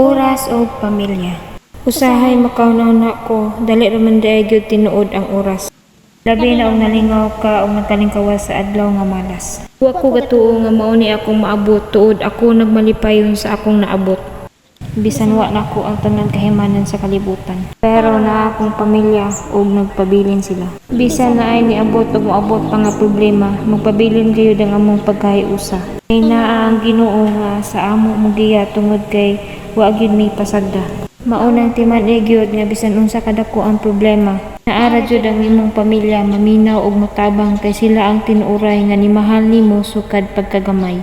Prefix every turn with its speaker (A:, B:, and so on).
A: Oras o pamilya. Usahay makaunaw na ko, dali raman day gyud tinuod ang oras. Labi na og nalingaw ka og nagkalingkawas sa adlaw nga malas. Wa ko gatuo nga mao ni akong maabot tuod ako nagmalipayon sa akong naabot. Bisan wa nako ang tanan kahimanan sa kalibutan. Pero na akong pamilya og nagpabilin sila. Bisan na ay niabot og moabot pa nga problema, magpabilin gyud ang among pagkahiusa. Kay naa ang Ginoo nga sa amo mugiya tungod kay wa gyud mi pasagda. Maunang timan gyud nga bisan unsa kadako ang problema, naara jud ang imong pamilya maminaw og motabang kay sila ang tinuray nga nimahal nimo sukad pagkagamay.